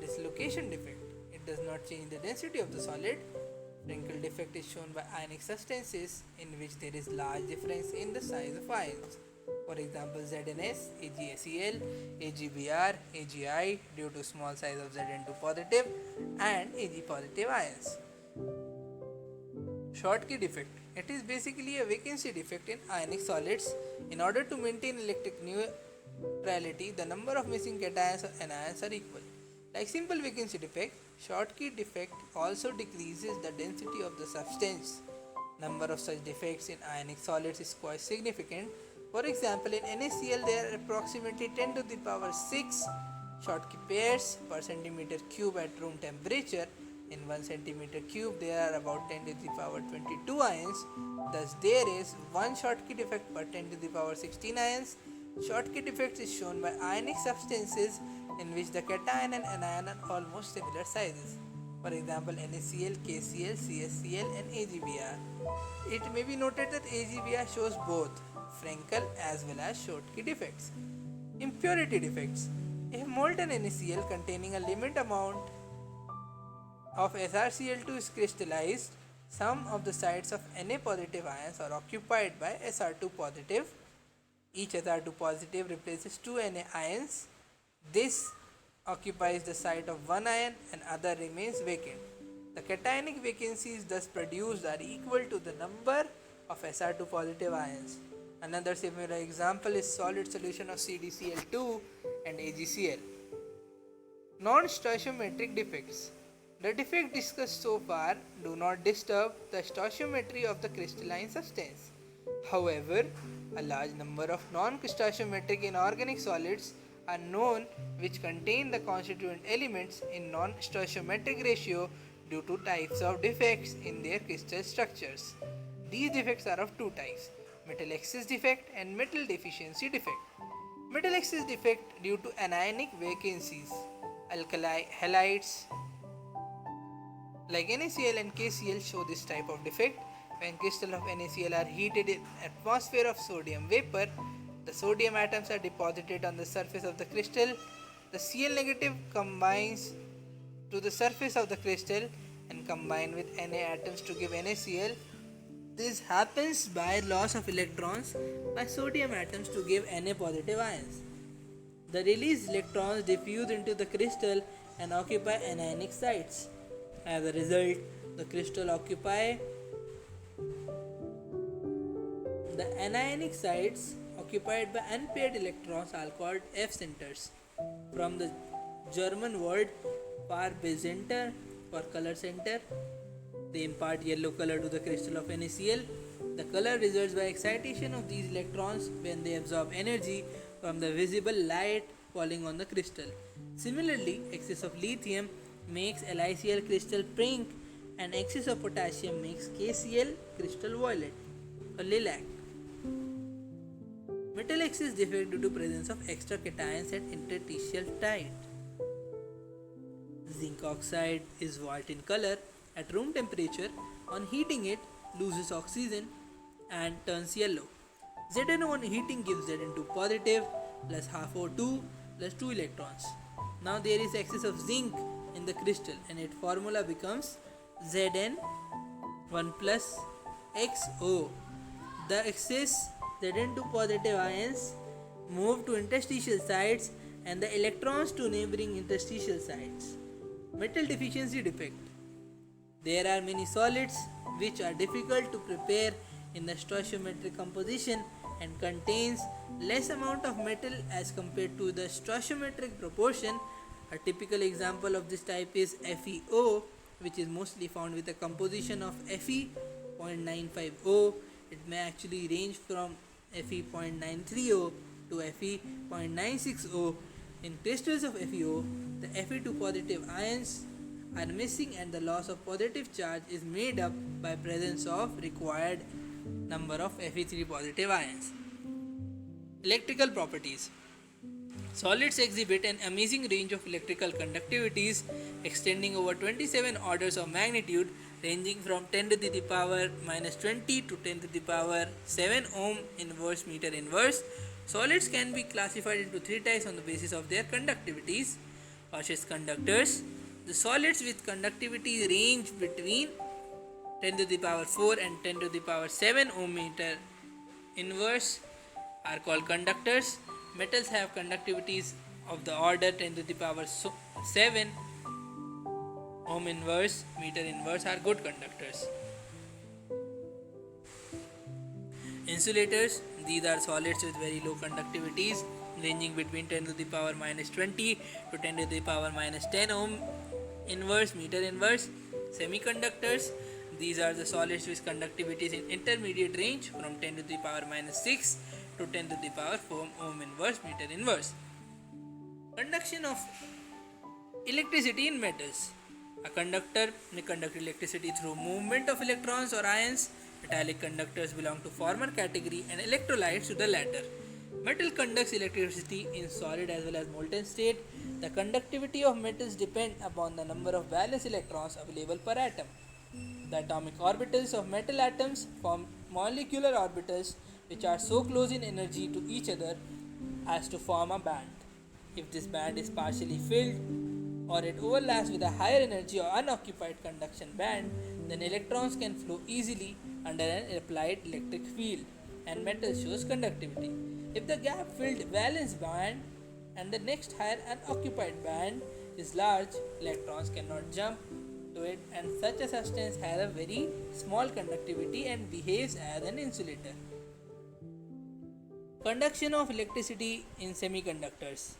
dislocation defect. It does not change the density of the solid. Frenkel defect is shown by ionic substances in which there is large difference in the size of ions. For example, ZnS, AgSeL, AgBr, AgI due to small size of Zn2 positive and Ag positive ions. Schottky defect: it is basically a vacancy defect in ionic solids. In order to maintain electric neutrality, the number of missing cations or anions are equal. Like simple vacancy defect, Schottky defect also decreases the density of the substance. Number of such defects in ionic solids is quite significant. For example, in NaCl there are approximately 10 to the power 6 Schottky pairs per centimeter cube at room temperature. In 1 centimeter cube there are about 10 to the power 22 ions. Thus there is one Schottky defect per 10 to the power 16 ions. Schottky defect is shown by ionic substances in which the cation and anion are almost similar sizes. For example, NaCl, KCl, CSCl and AgBr. It may be noted that AgBr shows both Frenkel as well as Schottky defects. Impurity defects: if molten NaCl containing a limit amount of SrCl2 is crystallized, some of the sites of Na positive ions are occupied by Sr2 positive. Each Sr2 positive replaces two Na ions. This occupies the site of one ion and other remains vacant. The cationic vacancies thus produced are equal to the number of Sr2 positive ions. Another similar example is solid solution of CdCl2 and AgCl. Non-stoichiometric defects: the defects discussed so far do not disturb the stoichiometry of the crystalline substance. However, a large number of non-stoichiometric inorganic solids are known which contain the constituent elements in non-stoichiometric ratio due to types of defects in their crystal structures. These defects are of two types: metal excess defect and metal deficiency defect. Metal excess defect due to anionic vacancies. Alkali halides like NaCl and KCl show this type of defect. When crystals of NaCl are heated in atmosphere of sodium vapor, the sodium atoms are deposited on the surface of the crystal. The Cl negative combines to the surface of the crystal and combine with Na atoms to give NaCl. This happens by loss of electrons by sodium atoms to give Na positive ions. The released electrons diffuse into the crystal and occupy anionic sites. As a result, the crystal occupy the anionic sites occupied by unpaired electrons are called F centers. From the German word Farbcenter for color center, they impart yellow color to the crystal of NaCl. The color results by excitation of these electrons when they absorb energy from the visible light falling on the crystal. Similarly, excess of lithium makes LiCl crystal pink and excess of potassium makes KCl crystal violet or lilac. Metal X is defect due to presence of extra cations at interstitial site. Zinc oxide is white in color at room temperature. On heating it, loses oxygen and turns yellow. Zn on heating gives Zn2 positive plus half O2 plus 2 electrons. Now there is excess of zinc in the crystal and its formula becomes Zn1 plus XO. The excess Zn2 positive ions move to interstitial sites and the electrons to neighboring interstitial sites. Metal deficiency defect. There are many solids which are difficult to prepare in the stoichiometric composition and contains less amount of metal as compared to the stoichiometric proportion. A typical example of this type is FeO, which is mostly found with a composition of Fe.950. It may actually range from Fe.930 to Fe.960. In crystals of FeO, the Fe2 positive ions are missing and the loss of positive charge is made up by presence of required number of Fe3 positive ions. Electrical properties. Solids exhibit an amazing range of electrical conductivities extending over 27 orders of magnitude, ranging from 10 to the power minus 20 to 10 to the power 7 ohm inverse meter inverse. Solids can be classified into three types on the basis of their conductivities. Gaseous conductors. The solids with conductivity range between 10 to the power 4 and 10 to the power 7 ohm meter inverse are called conductors. Metals have conductivities of the order 10 to the power 7 ohm inverse meter inverse are good conductors. Insulators. These are solids with very low conductivities ranging between 10 to the power minus 20 to 10 to the power minus 10 ohm inverse meter inverse. Semiconductors. These are the solids with conductivities in intermediate range from 10 to the power minus 6 to 10 to the power 4 ohm inverse meter inverse. Conduction of electricity in metals. A conductor may conduct electricity through movement of electrons or ions. Metallic conductors belong to former category and electrolytes to the latter. Metal conducts electricity in solid as well as molten state. The conductivity of metals depend upon the number of valence electrons available per atom. The atomic orbitals of metal atoms form molecular orbitals which are so close in energy to each other as to form a band. If this band is partially filled or it overlaps with a higher energy or unoccupied conduction band, then electrons can flow easily under an applied electric field and metal shows conductivity. If the gap filled valence band and the next higher unoccupied band is large, electrons cannot jump to it and such a substance has a very small conductivity and behaves as an insulator. Conduction of electricity in semiconductors.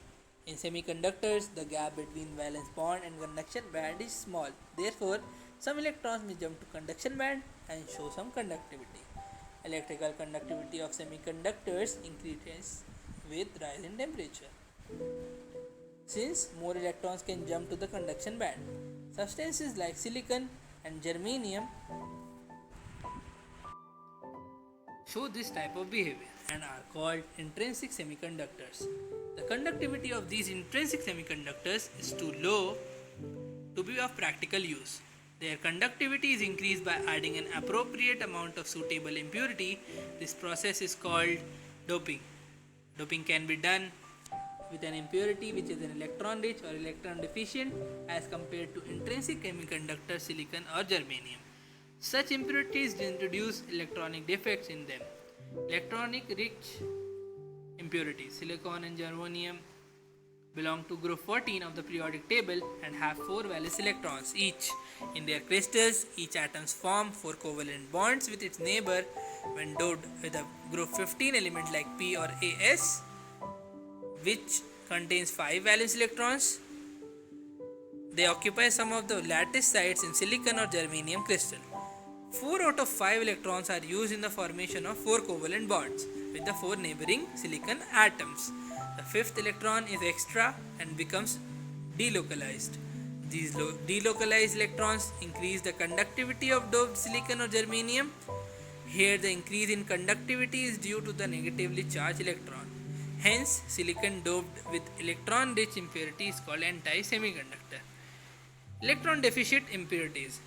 In semiconductors, the gap between valence bond and conduction band is small. Therefore, some electrons may jump to conduction band and show some conductivity. Electrical conductivity of semiconductors increases with rise in temperature, since more electrons can jump to the conduction band. Substances like silicon and germanium show this type of behavior and are called intrinsic semiconductors. The conductivity of these intrinsic semiconductors is too low to be of practical use. Their conductivity is increased by adding an appropriate amount of suitable impurity. This process is called doping. Doping can be done with an impurity which is an electron rich or electron deficient as compared to intrinsic semiconductor silicon or germanium. Such impurities introduce electronic defects in them. Electronic rich impurities, silicon and germanium, belong to group 14 of the periodic table and have 4 valence electrons each. In their crystals, each atom forms 4 covalent bonds with its neighbor. When doped with a group 15 element like P or As, which contains 5 valence electrons, they occupy some of the lattice sites in silicon or germanium crystal. 4 out of 5 electrons are used in the formation of 4 covalent bonds with the 4 neighboring silicon atoms. The fifth electron is extra and becomes delocalized. These delocalized electrons increase the conductivity of doped silicon or germanium. Here the increase in conductivity is due to the negatively charged electron. Hence, silicon doped with electron-rich impurity is called anti-semiconductor. Electron deficit impurities.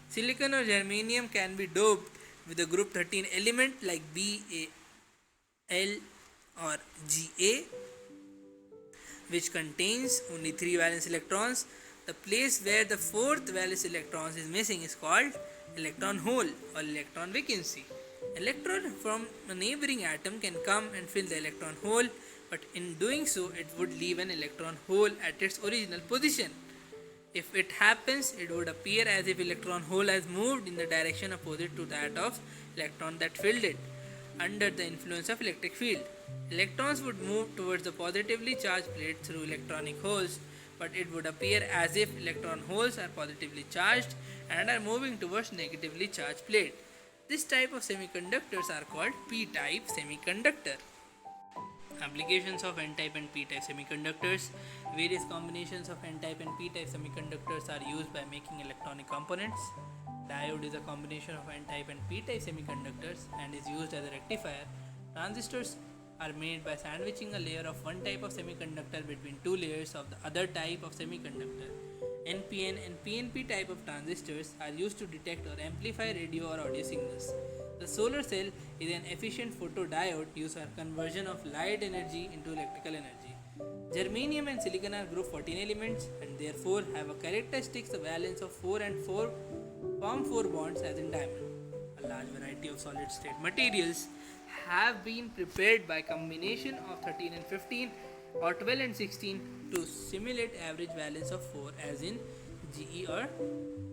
Silicon or germanium can be doped with a group 13 element like BaL or Ga, which contains only 3 valence electrons. The place where the fourth valence electron is missing is called electron hole or electron vacancy. Electron from a neighboring atom can come and fill the electron hole, but in doing so, it would leave an electron hole at its original position. If it happens, it would appear as if electron hole has moved in the direction opposite to that of electron that filled it under the influence of electric field. Electrons would move towards the positively charged plate through electronic holes, but it would appear as if electron holes are positively charged and are moving towards negatively charged plate. This type of semiconductors are called p-type semiconductor. Applications of n-type and p-type semiconductors. Various combinations of n-type and p-type semiconductors are used by making electronic components. Diode is a combination of n-type and p-type semiconductors and is used as a rectifier. Transistors are made by sandwiching a layer of one type of semiconductor between two layers of the other type of semiconductor. NPN and PNP type of transistors are used to detect or amplify radio or audio signals. The solar cell is an efficient photodiode used for conversion of light energy into electrical energy. Germanium and silicon are group 14 elements and therefore have a characteristics of valence of 4 and 4 form 4 bonds as in diamond. A large variety of solid state materials have been prepared by combination of 13 and 15 or 12 and 16 to simulate average valence of 4 as in Ge or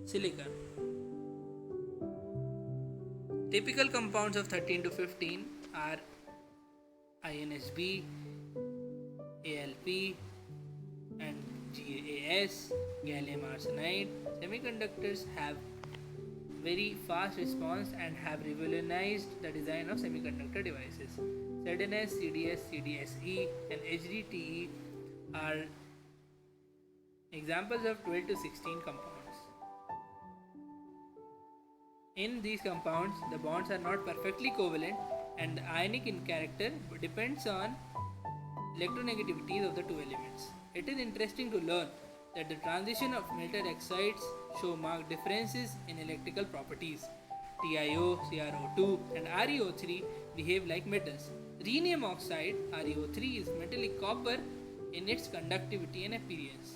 silicon. Typical compounds of 13 to 15 are INSB, ALP and GaAs, gallium arsenide. Semiconductors have very fast response and have revolutionized the design of semiconductor devices. ZNS, CDS, CDSE and HDTE are examples of 12 to 16 compounds. In these compounds, the bonds are not perfectly covalent and the ionic in character depends on electronegativities of the two elements. It is interesting to learn that the transition of melted oxides show marked differences in electrical properties. TiO, CrO2 and ReO3 behave like metals. Rhenium oxide, ReO3, is metallic copper in its conductivity and appearance.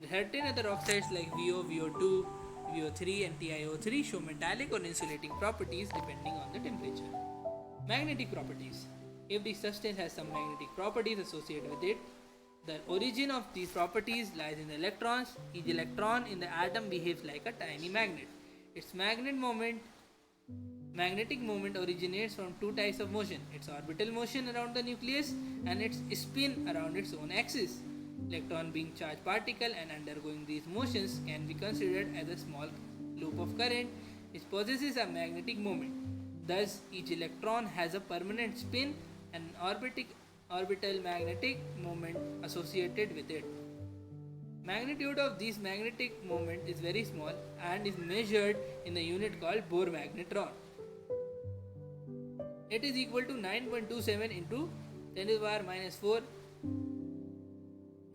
Certain other oxides like VO, VO2, VO3 and TiO3 show metallic or insulating properties depending on the temperature. Magnetic properties. If the substance has some magnetic properties associated with it, the origin of these properties lies in the electrons. Each electron in the atom behaves like a tiny magnet. Its magnetic moment originates from two types of motion: its orbital motion around the nucleus and its spin around its own axis. Electron being charged particle and undergoing these motions can be considered as a small loop of current which possesses a magnetic moment. Thus, each electron has a permanent spin and an orbital magnetic moment associated with it. Magnitude of this magnetic moment is very small and is measured in the unit called Bohr magnetron. It is equal to 9.27 into 10 to the power minus 4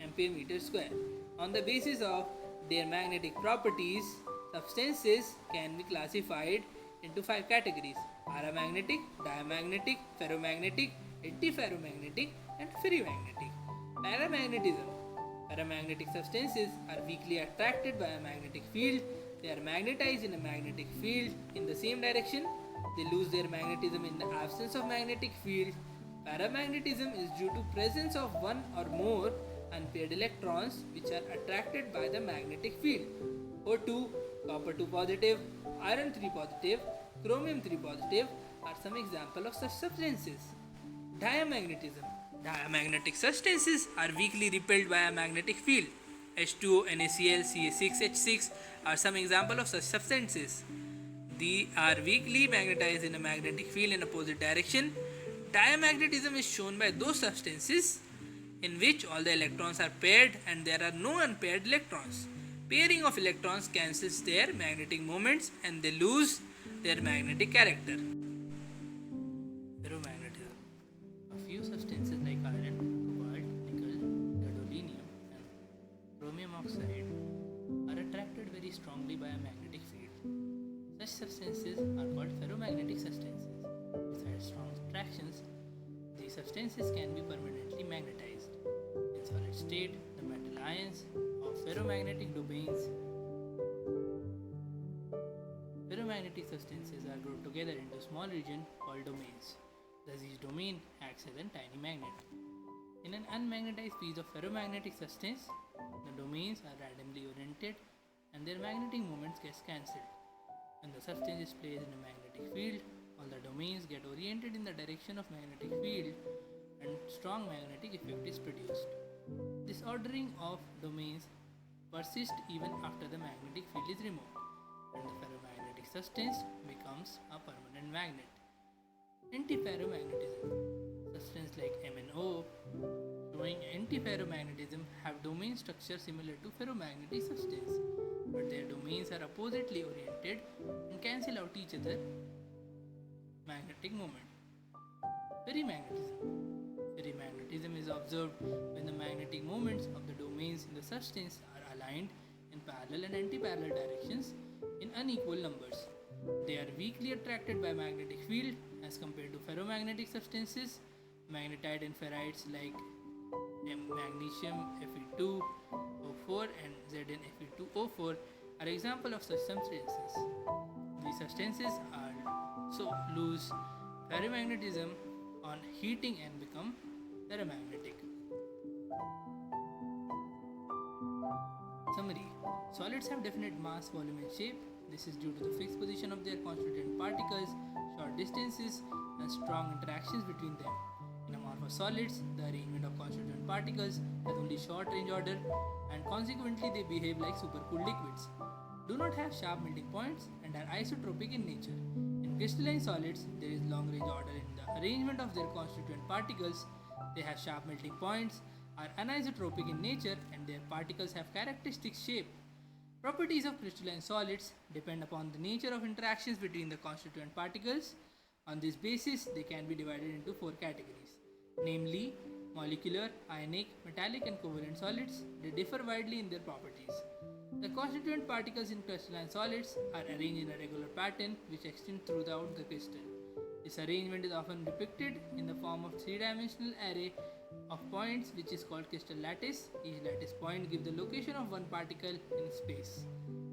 ampere meter square. On the basis of their magnetic properties, substances can be classified into 5 categories: paramagnetic, diamagnetic, ferromagnetic, antiferromagnetic and ferrimagnetic. Paramagnetism. Paramagnetic substances are weakly attracted by a magnetic field. They are magnetized in a magnetic field in the same direction. They lose their magnetism in the absence of magnetic field. Paramagnetism is due to presence of one or more unpaired electrons which are attracted by the magnetic field. O2, copper 2 positive, iron 3 positive, chromium 3 positive are some examples of such substances. Diamagnetism. Diamagnetic substances are weakly repelled by a magnetic field. H2O, NaCl, Ca6, H6 are some examples of such substances. They are weakly magnetized in a magnetic field in opposite direction. Diamagnetism is shown by those substances in which all the electrons are paired and there are no unpaired electrons. Pairing of electrons cancels their magnetic moments and they lose their magnetic character. Ferromagnetism. A few substances like iron, cobalt, nickel, gadolinium, and chromium oxide are attracted very strongly by a magnetic field. Such substances are called ferromagnetic substances. Besides strong attractions, these substances can be permanently magnetized. In solid state, the metal ions of ferromagnetic domains ferromagnetic substances are grouped together into a small region called domains. Thus each domain acts as a tiny magnet. In an unmagnetized piece of ferromagnetic substance, the domains are randomly oriented and their magnetic moments get cancelled. When the substance is placed in a magnetic field, all the domains get oriented in the direction of magnetic field and strong magnetic effect is produced. This ordering of domains persists even after the magnetic field is removed and the ferromagnetic substance becomes a permanent magnet. Antiferromagnetism. Substances like MnO showing antiferromagnetism have domain structure similar to ferromagnetic substance, but their domains are oppositely oriented and cancel out each other magnetic moment. Ferrimagnetism. Ferrimagnetism is observed when the magnetic moments of the domains in the substance are aligned in parallel and anti-parallel directions in unequal numbers. They are weakly attracted by magnetic field as compared to ferromagnetic substances. Magnetite and ferrites like magnesium Fe2O4 and Zn Fe2O4 are examples of such substances. These substances also lose ferromagnetism on heating and become ferromagnetic. Summary. Solids have definite mass, volume and shape. This is due to the fixed position of their constituent particles, short distances and strong interactions between them. In amorphous solids, the arrangement of constituent particles has only short range order and consequently they behave like supercooled liquids, do not have sharp melting points and are isotropic in nature. In crystalline solids, there is long range order in the arrangement of their constituent particles. They have sharp melting points, are anisotropic in nature and their particles have characteristic shape. Properties of crystalline solids depend upon the nature of interactions between the constituent particles. On this basis, they can be divided into four categories, namely molecular, ionic, metallic and covalent solids. They differ widely in their properties. The constituent particles in crystalline solids are arranged in a regular pattern which extends throughout the crystal. This arrangement is often depicted in the form of three-dimensional array of points which is called crystal lattice. Each lattice point gives the location of one particle in space.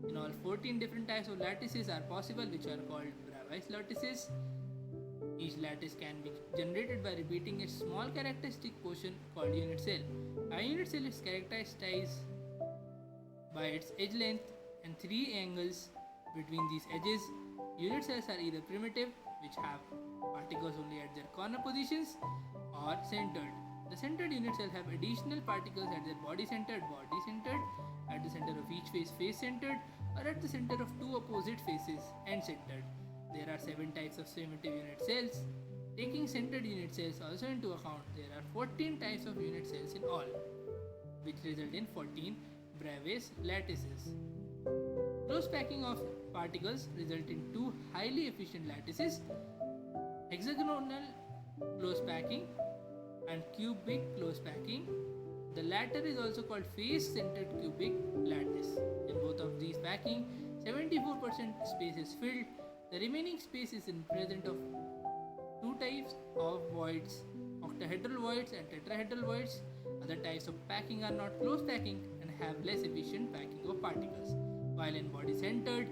In all, 14 different types of lattices are possible which are called Bravais lattices. Each lattice can be generated by repeating a small characteristic portion called unit cell. A unit cell is characterized by its edge length and three angles between these edges. Unit cells are either primitive, which have particles only at their corner positions, or centered. The centered unit cell have additional particles at their body centered, at the center of each face centered, or at the center of two opposite faces, end centered. There are 7 types of primitive unit cells. Taking centered unit cells also into account, there are 14 types of unit cells in all, which result in 14 Bravais lattices. Close packing of particles result in 2 highly efficient lattices, hexagonal close packing and cubic close packing. The latter is also called face-centered cubic lattice. In both of these packing, 74% space is filled. The remaining space is in presence of 2 types of voids, octahedral voids and tetrahedral voids. Other types of packing are not close packing and have less efficient packing of particles. While in body-centered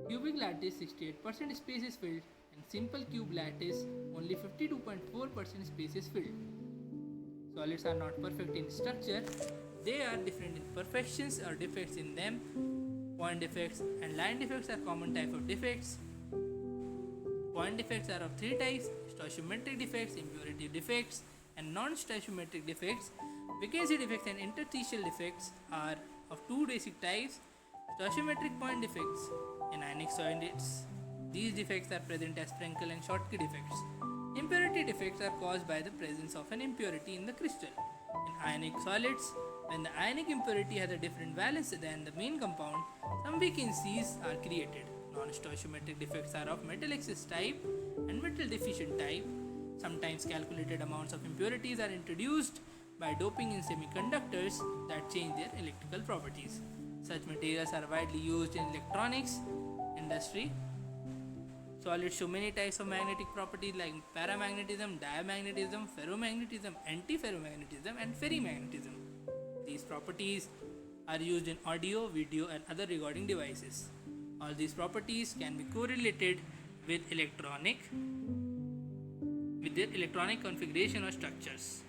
cubic lattice, 68% space is filled, and simple cube lattice, only 52.4% space is filled. Solids are not perfect in structure, they are different in perfections or defects in them. Point defects and line defects are common type of defects. Point defects are of 3 types: stoichiometric defects, impurity defects, and non-stoichiometric defects. Vacancy defects and interstitial defects are of 2 basic types: stoichiometric point defects in ionic solids These defects are present as Frenkel and Schottky defects. Impurity defects are caused by the presence of an impurity in the crystal. In ionic solids, when the ionic impurity has a different valence than the main compound, some vacancies are created. Non-stoichiometric defects are of metal excess type and metal deficient type. Sometimes calculated amounts of impurities are introduced by doping in semiconductors that change their electrical properties. Such materials are widely used in electronics industry. Solids show many types of magnetic properties like paramagnetism, diamagnetism, ferromagnetism, antiferromagnetism, and ferrimagnetism. These properties are used in audio, video, and other recording devices. All these properties can be correlated with their electronic configuration or structures.